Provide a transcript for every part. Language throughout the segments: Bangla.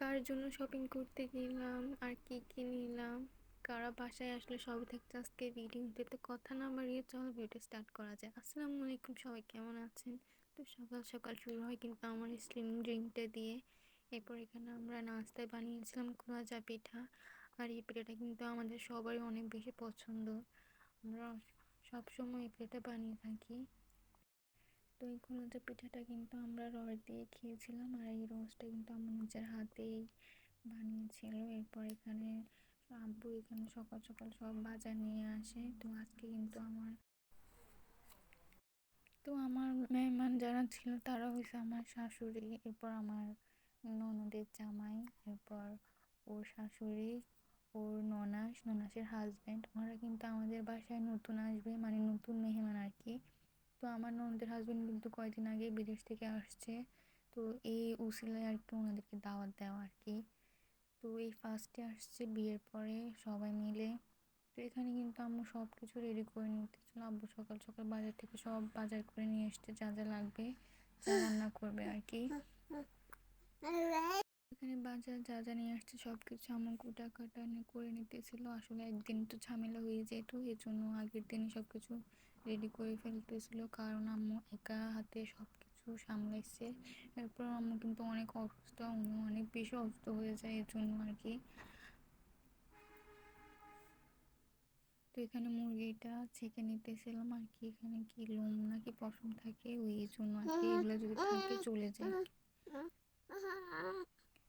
কার জন্য শপিং করতে গেলাম আর কি কি নিলাম, কারা বাসায় আসলে সবই থাকছে আজকে ভিডিওতে। তো কথা না বাড়িয়ে চলো ভিডিও স্টার্ট করা যায়। আসসালামু আলাইকুম, সবাই কেমন আছেন? তো সকাল সকাল শুরু হয় কিন্তু আমার স্লিম ড্রিঙ্কটা দিয়ে। এরপর এখানে আমরা নাস্তায় বানিয়েছিলাম কুয়াজা পিঠা। আর এই পিঠাটা কিন্তু আমাদের সবারই অনেক বেশি পছন্দ, আমরা সবসময় এই পিঠাটা বানিয়ে থাকি। তো এই কুলচা পিঠাটা কিন্তু আমরা রস দিয়ে খেয়েছিলাম, আর এই রসটা কিন্তু আমার নিজের হাতেই বানিয়েছিল। এরপর এখানে আব্বু এখানে সকাল সকাল সব বাজার নিয়ে আসে। তো আমার মেহমান যারা ছিল তারা হয়েছে আমার শাশুড়ি, এরপর আমার ননদের জামাই, এরপর ওর শাশুড়ি, ওর ননাসের হাজব্যান্ড। ওরা কিন্তু আমাদের বাসায় নতুন আসবে, মানে নতুন মেহমান আর কি। তো আমার ননদের হাজব্যান্ড কিন্তু কয়েকদিন আগে বিদেশ থেকে আসছে। তো এই উসিলায় আর কি ওনাদেরকে দাওয়াত দেওয়া আর কি। তো এই ফার্স্টে আসছে বিয়ের পরে সবাই মিলে। তো এখানে কিন্তু আম্মু সব কিছু রেডি করে নিতেছিল। আব্বু সকাল সকাল বাজার থেকে সব বাজার করে নিয়ে এসছে, যা যা লাগবে, যা রান্না করবে আর কি। এখানে বাজার যা যা নিয়ে আসছে সব কিছু আম্মু কুটা কাটা করে নিতেছিল। আসলে একদিন তো ঝামেলা হয়ে যেত, এর জন্য আগের দিনই সব কিছু রেডি করে ফেলতেছিল, কারণ আম্মু একা হাতে সব কিছু সামলাইছে। এরপর আম্মু কিন্তু অনেক অসুস্থ, উনি অনেক বেশি অসুস্থ হয়ে যায় এর জন্য আর কি। তো এখানে মুরগিটা ছেঁকে নিতেছিলাম আর কি। এখানে কি লোম নাকি পশম থাকে, ওই জন্য আর কি, এগুলো যদি থাকে চলে যায়।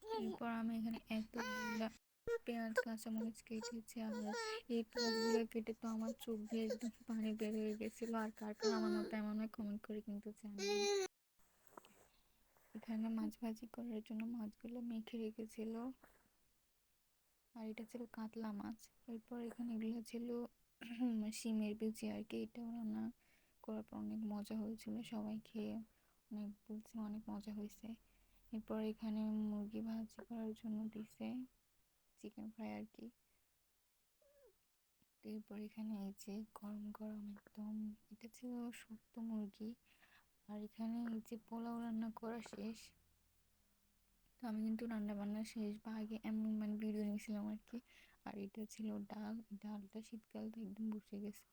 এরপর আমি এখানে এতগুলা পেঁয়াজ কাঁচামরিচ কেটেছি, আর এই পেঁয়াজগুলো কেটে তো আমার চোখ দিয়ে একদম পানি বের হয়ে গেছিলো। আর কার কার আমার মতো এমন হয় কমেন্ট করে কিন্তু জানাবেন। এখানে মাছ ভাজি করার জন্য মাছগুলো মেখে রেখেছিল, আর এটা ছিল কাতলা মাছ। এরপর এখানে এগুলো ছিল শিমের বিচি আর কি। এটাও রান্না করার পর অনেক মজা হয়েছিল, সবাই খেয়ে অনেক বলছে অনেক মজা হয়েছে। এরপর এখানে মুরগি ভাজি করার জন্য দিছে, চিকেন ফ্রাই আর কি। এরপর এখানে এই যে গরম গরম একদম, এটা ছিল শুক্তো মুরগি। আর এখানে এই যে পোলাও রান্না করা শেষ। তো আমি কিন্তু রান্না বান্না শেষ বা আগে এমন মানে ভিডিও নিয়েছিলাম আর কি। আর এটা ছিল ডাল, এই ডালটা শীতকাল তো একদম বসে গেছে।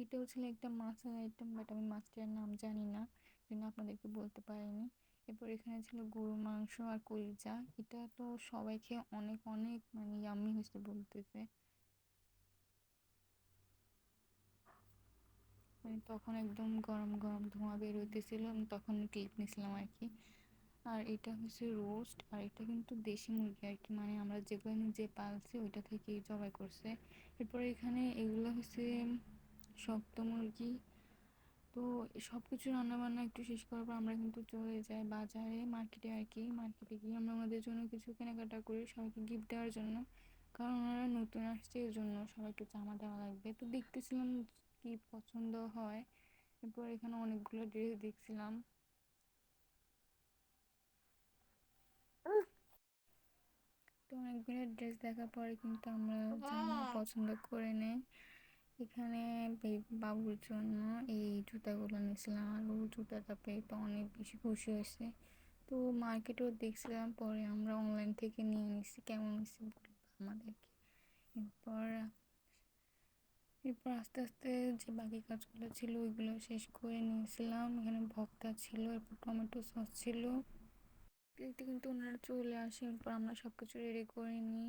এটাও ছিল একটা মাছের আইটেম, বাট আমি মাছটার নাম জানি না, জন্য আপনাদেরকে বলতে পারিনি। এরপর এখানে ছিল গরুর মাংস আর কলিজা। এটা তো সবাই খেয়ে অনেক অনেক মানে ইয়াম্মি হয়েছে বলতেছে। মানে তখন একদম গরম গরম ধোঁয়া বের হইতেছিল, আমি তখন ক্লিপ নিয়েছিলাম আর কি। আর এটা হচ্ছে রোস্ট, আর এটা কিন্তু দেশি মুরগি আর কি, মানে আমরা যেগুলো নিজে পালছি ওইটা থেকেই জবাই করছে। এরপরে এখানে এগুলো হচ্ছে শক্ত মুরগি। তো সব কিছু রান্নাবান্না একটু শেষ করার পর আমরা কিন্তু চলে যাই বাজারে, মার্কেটে আর কি। মার্কেটে গিয়ে আমরা ওনাদের জন্য কিছু কেনাকাটা করি, সবাইকে গিফট দেওয়ার জন্য, কারণ ওনারা নতুন আসছে এর জন্য সবাইকে জামা দেওয়া লাগবে। তো দেখতেছিলাম কি পছন্দ হয়। এরপর এখানে অনেকগুলো ড্রেস দেখছিলাম। তো অনেকগুলো ড্রেস দেখার পরে কিন্তু আমরা জামা পছন্দ করে নেই। এখানে বাবুর জন্য এই জুতাগুলো নিয়েছিলাম, আর ও জুতাটা পেয়ে তো অনেক বেশি খুশি হয়েছে। তো মার্কেটেও দেখছিলাম, পরে আমরা অনলাইন থেকে নিয়ে নিছি, কেমন হয়েছে বলবো আমাদেরকে। এরপর এরপর আস্তে আস্তে যে বাকি কাজগুলো ছিল ওইগুলো শেষ করে নিয়েছিলাম। এখানে ভর্তা ছিল, এরপর টমেটো সস ছিল। দেখতে কিন্তু ওনারা চলে আসে, এরপর আমরা সব কিছু রেডি করে নিই।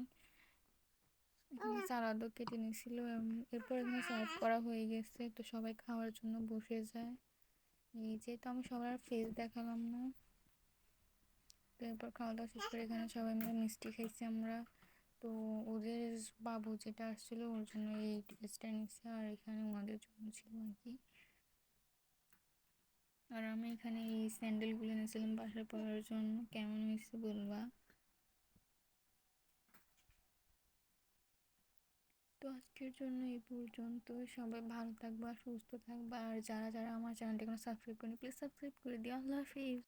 এখানে সালাদও কেটে নিয়েছিল। এরপর এখানে সার্ভ করা হয়ে গেছে, তো সবাই খাওয়ার জন্য বসে যায়। এই যে, তো আমি সবার ফেস দেখালাম না। তো এরপর খাওয়া দাওয়া শেষ করে এখানে সবাই মিলে মিষ্টি খাইছি আমরা। তো ওদের বাবু যেটা আসছিল ওর জন্য এই ড্রেসটা নিচ্ছে, আর এখানে ওনাদের জন্য ছিল আর কি। আর আমি এখানে এই স্যান্ডেলগুলো নিয়েছিলাম বাসায় পরার জন্য, কেমন হয়েছে বলবা। তো আজকের জন্য এই পর্যন্ত, সবাই ভালো থাকবা, সুস্থ থাকবা, আর যারা যারা আমার চ্যানেলটা এখনো সাবস্ক্রাইব করেনি প্লিজ সাবস্ক্রাইব করে দিও। আল্লাহ হাফিজ।